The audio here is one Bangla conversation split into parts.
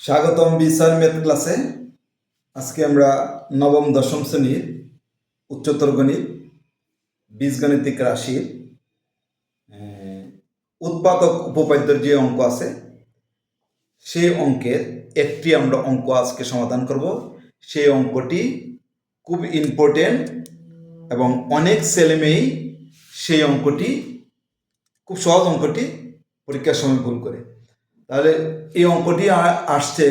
স্বাগতম বিস্যার ম্যাথ ক্লাসে। আজকে আমরা নবম দশম শ্রেণীর উচ্চতর গণিত বীজগাণিতিক রাশির উৎপাদক উপপাদ্যের যে অঙ্ক আছে সেই অঙ্কের একটি আমরা অঙ্ক আজকে সমাধান করব। সেই অঙ্কটি খুব ইম্পর্টেন্ট এবং অনেক ছেলেমেয়েই সেই অঙ্কটি খুব সহজ অঙ্কটি পরীক্ষার সময় ভুল করে। তাহলে এই অঙ্কটি আসছে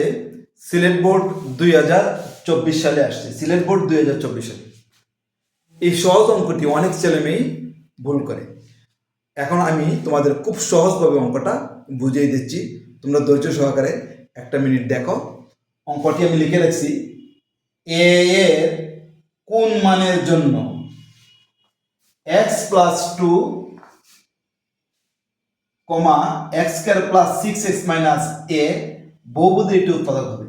সিলেট বোর্ড 2024 সালে আসছে। সিলেট বোর্ড 2024 সালে এই সহজ অঙ্কটি অনেক ছেলেমেয়েই ভুল করে। এখন আমি তোমাদের খুব সহজভাবে অঙ্কটা বুঝিয়ে দিচ্ছি, তোমরা ধৈর্য সহকারে একটা মিনিট দেখো। অঙ্কটি আমি লিখে রাখছি, এ এর কোন মানের জন্য x+2 x² + 6x - a বহুপদীর একটি উৎপাদক হবে।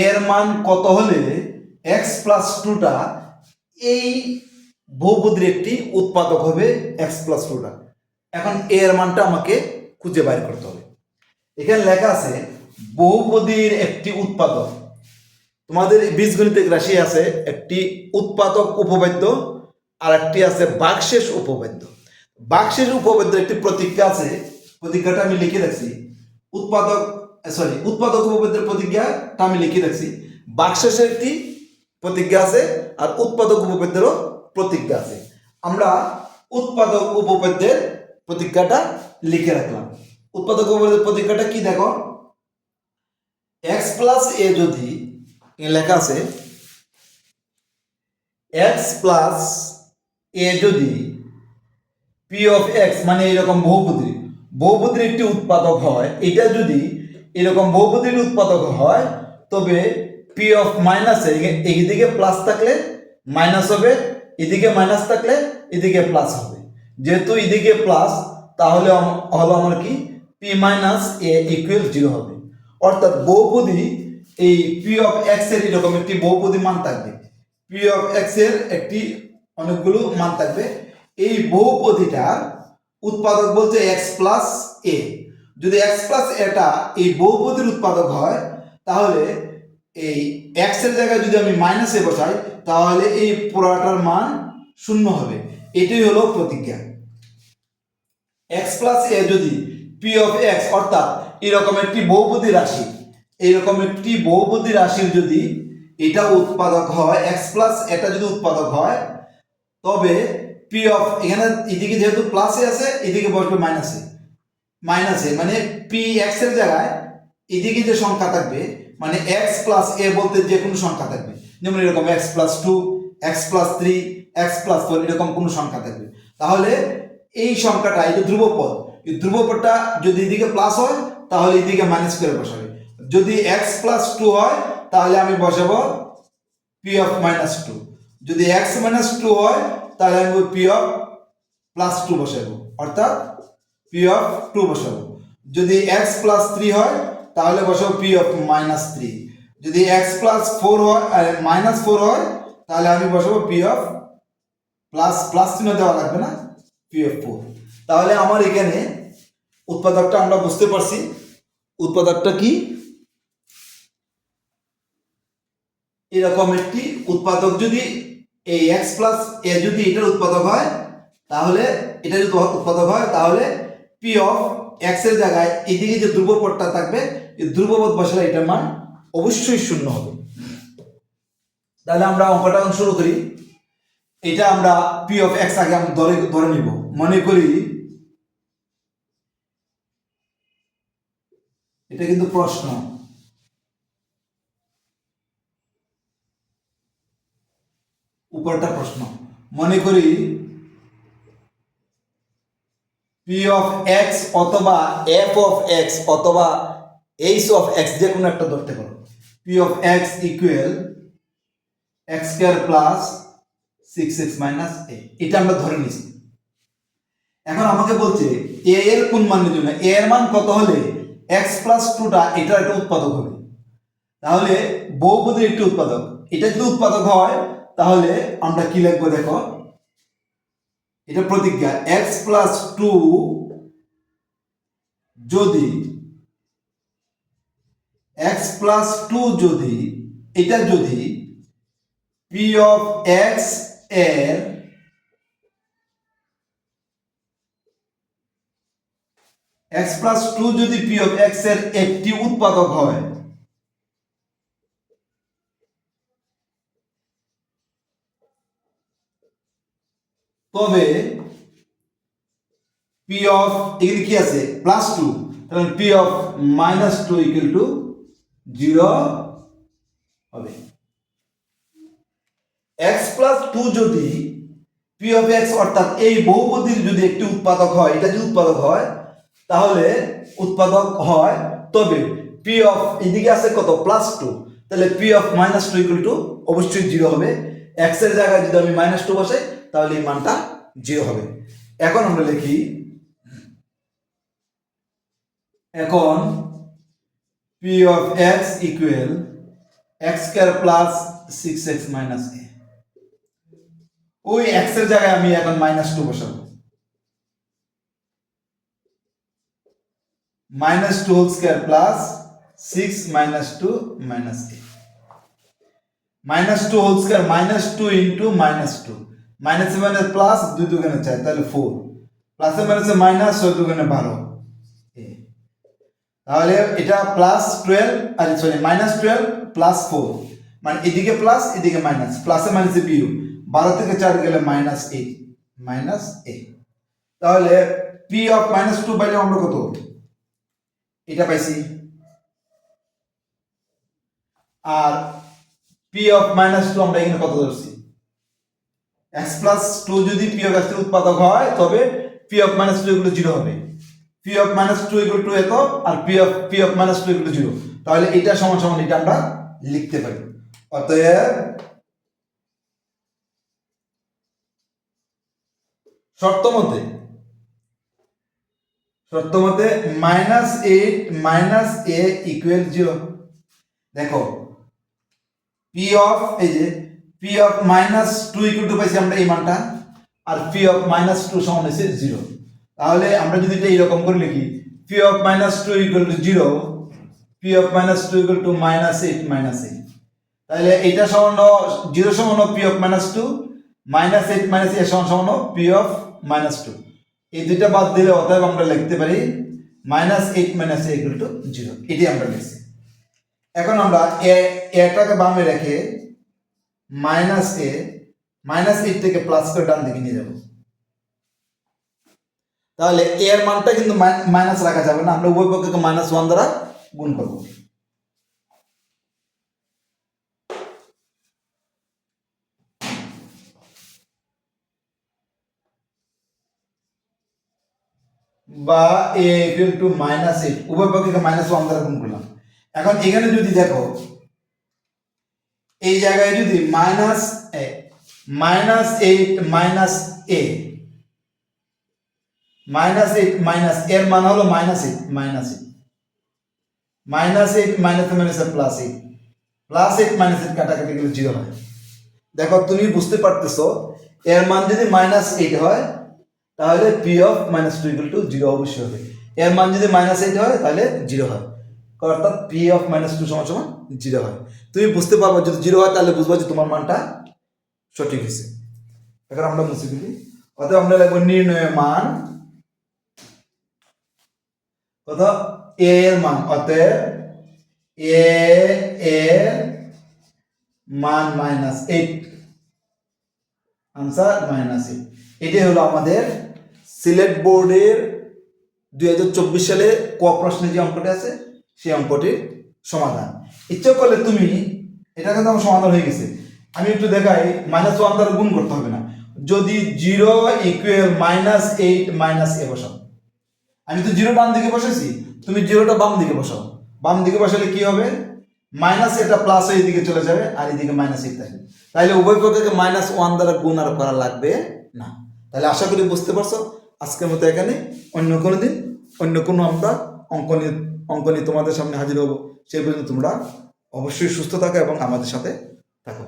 এর মান কত হলে x+2টা এই বহুপদীর একটি উৎপাদক হবে x+2টা। এখন এর মানটা আমাকে খুঁজে বাইর করতে হবে। এখানে লেখা আছে বহুপদীর একটি উৎপাদক। তোমাদের বীজগণিতিক রাশি আছে একটি উৎপাদক উপপাদ্য আর একটি আছে ভাগশেষ উপপাদ্য। ভাগশেষ উপপাদ্যের একটি প্রতিজ্ঞা আছে, প্রতিজ্ঞাটা আমি লিখে রাখছি। উৎপাদক উপপাদ্যের প্রতিজ্ঞাটা আমি লিখে রাখছি। ভাগশেষের একটি প্রতিজ্ঞা আছে আর উৎপাদক উপপাদ্যেরও প্রতিজ্ঞা আছে। আমরা উৎপাদক উপপাদ্যের প্রতিজ্ঞাটা লিখে রাখলাম। উৎপাদক উপপাদ্যের প্রতিজ্ঞাটা কি দেখো, x+a যদি লেখা আছে x+a যদি p of x মানে এরকম বহুপদীর একটি উৎপাদক হয়, এটা যদি এরকম বহুপদীর উৎপাদক হয় তবে p of - এদিকে প্লাস থাকলে মাইনাস হবে, এদিকে মাইনাস থাকলে এদিকে প্লাস হবে। যেহেতু এদিকে প্লাস তাহলে হলো আমার কি p - a = 0 হবে। অর্থাৎ বহুপদী এই p of x এর এরকম একটি বহুপদী মান থাকবে। p of x এর একটি অনেকগুলো মান থাকবে। এই বহুপদীটার উৎপাদক বলতে x+a। যদি x+aটা এই বহুপদীর উৎপাদক হয় তাহলে এই x এর জায়গায় যদি আমি -a বসাই তাহলে এই পুরোটার মান 0 হবে। এটাই হলো প্রতিজ্ঞা। x+a যদি p of x অর্থাৎ এরকম একটি বহুপদী রাশির যদি এটা উৎপাদক হয়, x+এটা যদি উৎপাদক হয় তবে p of এখানে এদিকে যেহেতু প্লাসে আছে এদিকে বসবে মাইনাসে মানে p x এর জায়গায় এদিকে যে সংখ্যা থাকবে মানে x+a বলতে যে কোনো সংখ্যা থাকবে, যেমন এরকম x+2 x+3 x+4 এরকম কোনো সংখ্যা থাকবে। তাহলে এই সংখ্যাটা এটা ধ্রুবপদ, এই ধ্রুবপদটা যদি এদিকে প্লাস হয় তাহলে এদিকে মাইনাস করে বসাবে। যদি x+2 হয় তাহলে আমি বসাবো p of -2। যদি x-2 হয় তাহলে আমি p of +2 বসাবো, অর্থাৎ p of 2 বসাবো। যদি x+3 হয় তাহলে বসাবো p of -3। যদি x+4 হয় -4 হয় তাহলে আমি বসাবো p of প্লাস চিহ্ন দেওয়া লাগবে না, p of 4। তাহলে আমার এখানে উৎপাদকটা আমরা বুঝতে পারছি। উৎপাদকটা কি, এরকম একটি উৎপাদক যদি এই x+a যদি এটার উৎপাদক হয় তাহলে এটা যদি উৎপাদক হয় তাহলে p of x এর জায়গায় এদিকে যে ধ্রুবপদটা থাকবে এই ধ্রুবপদ বসালে এটার মান অবশ্যই 0 হবে। তাহলে আমরা অঙ্কটা শুরু করি। এটা আমরা p of x আগে আমি ধরে নিব। মনে করি এটা কিন্তু প্রশ্ন, উপরটা প্রশ্ন। মনে করি p of x অথবা f of x অথবা h of x যে কোনো একটা ধরতে পারো। p of x = x² + 6x - a, এটা আমরা ধরে নিয়েছি। এখন আমাকে বলছে a এর কোন মানের জন্য, a এর মান কত হলে x+2টা এটার একটা উৎপাদক হবে। তাহলে বহুপদীর একটি উৎপাদক, এটা যদি উৎপাদক হয় তাহলে আমরা কি লিখবো দেখো, এটা প্রতিজ্ঞা x+2 যদি x+2 যদি এটা যদি p অফ x এর x+2 যদি p অফ x এর একটি উৎপাদক হয়, তবে p অফ এখানে কি আছে +2, তাহলে p অফ -2 ইকুয়াল টু 0 হবে। x+2 যদি p অফ x অর্থাৎ এই বহুপদীর যদি একটি উৎপাদক হয়, এটা যদি উৎপাদক হয় তাহলে তবে p অফ এদিকে আছে কত +2, তাহলে p অফ -2 ইকুয়াল টু অবশ্যই 0 হবে। x এর জায়গায় যদি আমি -2 বসাই তাহলে এই মানটা 0 হবে। এখন আমরা লিখি, এখন p of x equal x² plus 6x minus a। ওই x এর জায়গায় আমি এখন -2 বসাবো, -2 whole square plus 6 -2 minus a, -2 whole square -2 into -2, minus মানে প্লাস 2 দুগুণে 4 তাহলে 4, প্লাসে মাইনাসে মাইনাস 6 দুগুণে 12, তাহলে এটা +12 আর সরি -12 প্লাস 4, মানে এদিকে প্লাস এদিকে মাইনাস, প্লাসে মাইনাসে বিয়োগ, 12 থেকে 4 গেলে -8, তাহলে p অফ -2 পাইলে আমরা কত এটা পাইছি, আর p অফ -2 আমরা এখানে কত ধরছি, x+2 যদি p অফ x এর উৎপাদক হয় তবে p অফ -2 এগুলো 0 হবে, p অফ -2 ইকুয়াল টু এত আর p অফ -2 ইকুয়াল টু 0, তাহলে এটা সমান সমান এটা আমরা লিখতে পারি। অতএব শর্ত মতে -8 - a ইকুয়াল 0। দেখো p অফ এই যে p অফ -2 ইকুয়াল টু পাইছি আমরা এই মানটা, আর p অফ -2 সমান হচ্ছে 0। তাহলে আমরা যদি এটা এরকম করে লিখি p of -2 equal to 0, p of -2 equal to -8 - a, তাহলে এটা সমান 0 সমান p অফ -2, -8 - a সমান p অফ -2, এই দুইটা বাদ দিলে অতএব আমরা লিখতে পারি -8 - a ইকুয়াল টু 0, এটি আমরা লিখছি। এখন আমরা এটাকে বামে রেখে -8 থেকে প্লাস করে ডান দিকে নিয়ে যাব, তাহলে এর মানটা কিন্তু মাইনাস রাখা যাবে না, আমরা উভয় পক্ষকে -1 দ্বারা গুণ করব। বা a ইকুয়াল টু -8, উভয় পক্ষকে -1 দ্বারা গুণ করলাম। এখন এখানে যদি দেখো এই জায়গায় যদি -8 - a -8 এর মান হলো -8 মাইনাসে +8 -8 কাটাকাটি গেলে 0 হয়। দেখো তুমি বুঝতে পারতেছো এর মান যদি -8 হয় তাহলে p অফ -2 ইকুয়াল টু 0 অবশ্যই হবে, এর মান যদি -8 হয় তাহলে 0 হয়, অর্থাৎ p অফ -2 সমান 0 হয়। তুমি বুঝতে পারবে যদি 0 হয় তাহলে বুঝবা যে তোমার মানটা সঠিক হয়েছে। এখন আমরা মুছে ফেলি, অতএব আমরা লিখব নির্ণয়ের মান কত, a এর মান, অতএব a এর মান -8, आंसर -8। এটাই হলো আমাদের সিলেট বোর্ডের 2024 সালে ক প্রশ্নে যে অঙ্কটি আছে সেই অঙ্কটির সমাধান। ইচ্ছা করলে তুমি এটা কিন্তু আমার সমাধান হয়ে গেছে, আমি একটু দেখাই, -1 দ্বারা গুণ করতে হবে না, যদি 0 ইকুয়াল -8 - a বসাও, আমি তো 0 ডান দিকে বসেছি, তুমি 0টা বাম দিকে বসাও, বাম দিকে বসালে কি হবে, মাইনাস এটা প্লাস হয়ে এদিকে চলে যাবে আর এদিকে -8 থাকবে, তাহলে উভয় পক্ষকে -1 দ্বারা গুণ আর করা লাগবে না। তাহলে আশা করি বুঝতে পারছো। আজকের মতো এখানে, অন্য কোনো দিন অন্য কোনো আমরা অঙ্ক নিয়ে তোমাদের সামনে হাজির হব। সেই পর্যন্ত তোমরা অবশ্যই সুস্থ থাকো এবং আমাদের সাথে থাকো।